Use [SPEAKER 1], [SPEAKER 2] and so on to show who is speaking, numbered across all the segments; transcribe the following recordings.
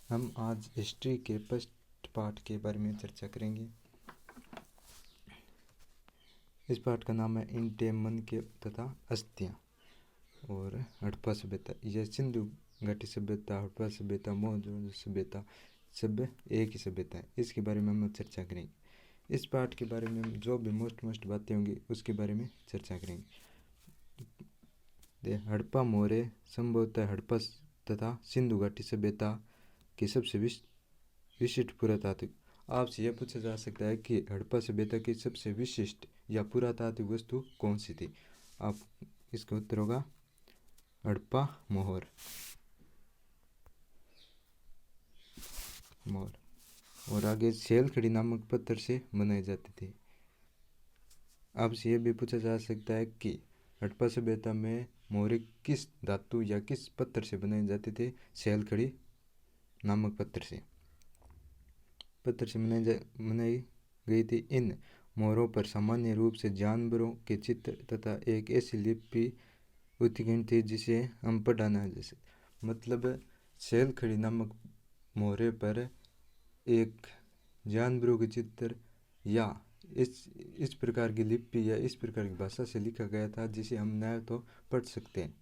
[SPEAKER 1] हम आज हिस्ट्री के फर्स्ट पार्ट के बारे में चर्चा करेंगे। इस पार्ट का नाम है इंटे मन के तथा अस्थियाँ और हड़प्पा सभ्यता। यह सिंधु घाटी सभ्यता, हड़प्पा सभ्यता, मोहनजोदड़ो सभ्यता सब एक ही सभ्यता है। इसके बारे में हम चर्चा करेंगे। इस पार्ट के बारे में जो भी मोस्ट बातें होंगी उसके बारे में चर्चा करेंगे। हड़प्पा मौर्य संभवतः हड़प्पा तथा सिंधु घाटी सभ्यता की सबसे विशिष्ट पुरातात्विक। आपसे यह पूछा जा सकता है कि हड़प्पा सभ्यता की सबसे विशिष्ट या पुरातात्विक वस्तु कौन सी थी। आप इसका उत्तर होगा हड़प्पा मोहर। और आगे सेलखड़ी नामक पत्थर से बनाए जाते थे। आपसे यह भी पूछा जा सकता है कि हड़प्पा सभ्यता में मोहरे किस धातु या किस पत्थर से बनाए जाते थे। सेलखड़ी नामक पत्थर से बनाई गई थी। इन मोहरों पर सामान्य रूप से जानवरों के चित्र तथा एक ऐसी लिपि उत्कीर्ण थी जिसे हम पढ़ाना है। जैसे मतलब सेलखड़ी नामक मोहरे पर एक जानवरों के चित्र या इस प्रकार की लिपि या इस प्रकार की भाषा से लिखा गया था जिसे हम न तो पढ़ सकते हैं।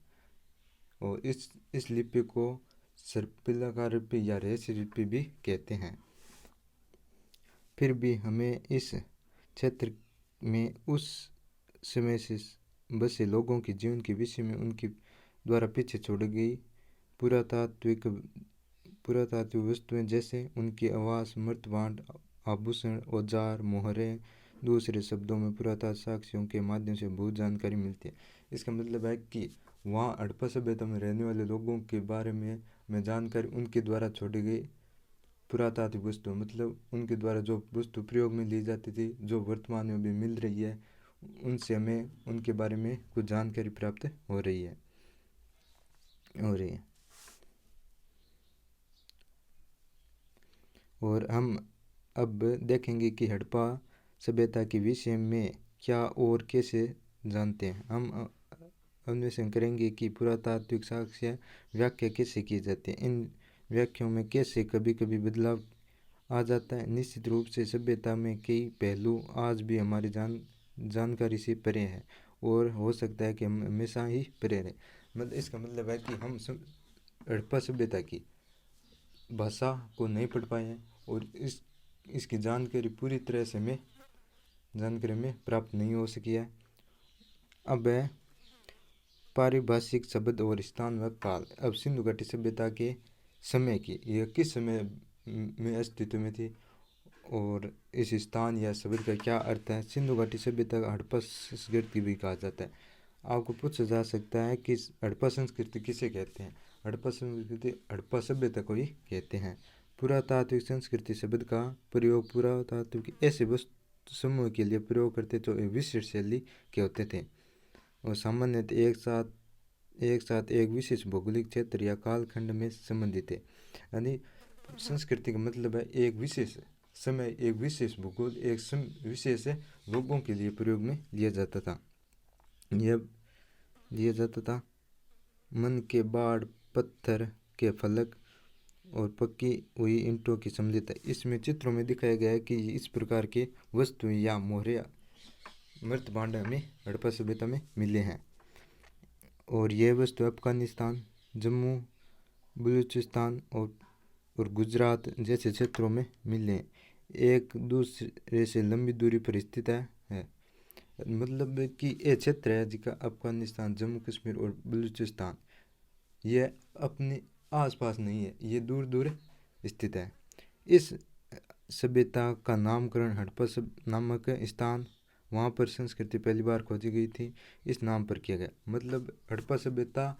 [SPEAKER 1] और इस लिपि को सर्पिलाकार लिपि या रहस्य लिपि भी कहते हैं। फिर भी हमें इस क्षेत्र में उस समय से बसे लोगों के जीवन के विषय में उनके द्वारा पीछे छोड़ी गई पुरातात्विक वस्तुएं जैसे उनकी आवास, मृतभांड, आभूषण, औजार, मोहरें, दूसरे शब्दों में पुरातात्विक साक्ष्यों के माध्यम से बहुत जानकारी मिलती है। इसका मतलब है कि वहाँ हड़प्पा सभ्यता में रहने वाले लोगों के बारे में जानकारी उनके द्वारा छोड़ी गई पुरातात्विक वस्तु, मतलब उनके द्वारा जो वस्तु प्रयोग में ली जाती थी, जो वर्तमान में भी मिल रही है, उनसे हमें उनके बारे में कुछ जानकारी प्राप्त हो रही है। और हम अब देखेंगे कि हड़प्पा सभ्यता के विषय में क्या और कैसे जानते हैं। हम अन्वेषण करेंगे कि पुरातात्विक साक्ष्य व्याख्या कैसे की जाती है, इन व्याख्याओं में कैसे कभी कभी बदलाव आ जाता है। निश्चित रूप से सभ्यता में कई पहलू आज भी हमारी जानकारी से परे हैं और हो सकता है कि हम हमेशा ही परे रहें। मतलब इसका मतलब है कि हम हड़प्पा सभ्यता की भाषा को नहीं पढ़ पाए हैं और इसकी जानकारी पूरी तरह से में प्राप्त नहीं हो सकी है। अब है पारिभाषिक शब्द और स्थान व काल। अब सिंधु घाटी सभ्यता के समय की, यह किस समय में अस्तित्व में थी और इस स्थान या शब्द का क्या अर्थ है। सिंधु घाटी सभ्यता का हड़प्पा संस्कृति भी कहा जाता है। आपको पूछा जा सकता है कि हड़प्पा संस्कृति किसे कहते हैं। हड़प्पा संस्कृति हड़प्पा सभ्यता को ही कहते हैं। पुरातात्विक संस्कृति शब्द का प्रयोग पुरातात्विक ऐसे वस्तु समूह के लिए प्रयोग करते जो एक विशिष्ट शैली के होते थे और सामान्यतः एक साथ एक विशेष भौगोलिक क्षेत्र या कालखंड में संबंधित है। यानी संस्कृति का मतलब है एक विशेष समय, एक विशेष भूगोल, एक विशेष लोगों के लिए प्रयोग में लिया जाता था। मन के बाड़, पत्थर के फलक और पक्की हुई ईंटों की सम्मिलित है। इसमें चित्रों में दिखाया गया है कि इस प्रकार के वस्तु या मोहरे मृतभांड हमें हड़प्पा सभ्यता में मिले हैं और यह वस्तु अफगानिस्तान, जम्मू, बलूचिस्तान और गुजरात जैसे क्षेत्रों में मिले हैं। एक दूसरे से लंबी दूरी पर स्थित है। मतलब कि ये क्षेत्र है जिसका अफगानिस्तान, जम्मू कश्मीर और बलूचिस्तान यह अपने आसपास नहीं है, ये दूर दूर स्थित है। इस सभ्यता का नामकरण हड़प्पा नामक स्थान, वहाँ पर संस्कृति पहली बार खोजी गई थी, इस नाम पर किया गया। मतलब हड़प्पा सभ्यता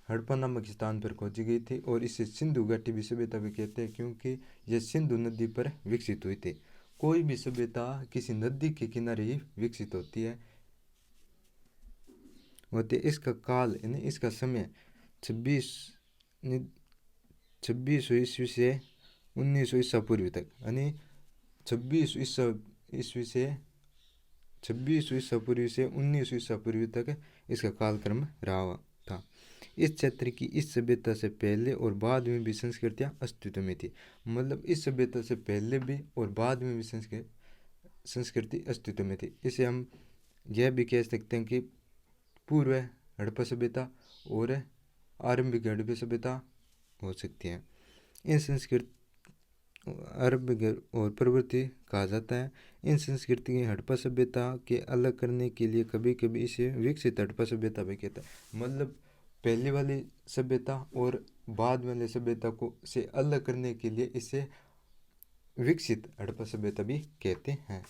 [SPEAKER 1] हड़प्पा नामक स्थान पर खोजी गई थी और इसे सिंधु घाटी भी सभ्यता भी कहते हैं क्योंकि यह सिंधु नदी पर विकसित हुई थी। कोई भी सभ्यता किसी नदी के किनारे ही विकसित होती है। इसका काल यानी इसका समय 2600 ईस्वी से 1900 ईसा पूर्व तक, यानी 2600 ईसा पूर्व से 1900 ईसा पूर्व तक इसका कालक्रम रहा था। इस क्षेत्र की इस सभ्यता से पहले और बाद में भी संस्कृतियाँ अस्तित्व में थी। मतलब इस सभ्यता से पहले भी और बाद में भी संस्कृति अस्तित्व में थी। इसे हम यह भी कह सकते हैं कि पूर्व हड़प्पा सभ्यता और आरंभिक हड़प्पा सभ्यता हो सकती है। इन संस्कृति आरंभिक और प्रवृत्ति कहा जाता है। इन संस्कृति की हड़प्पा सभ्यता के अलग करने के लिए कभी कभी इसे विकसित हड़प्पा सभ्यता भी कहता है। मतलब पहले वाली सभ्यता और बाद वाली सभ्यता को से अलग करने के लिए इसे विकसित हड़प्पा सभ्यता भी कहते हैं।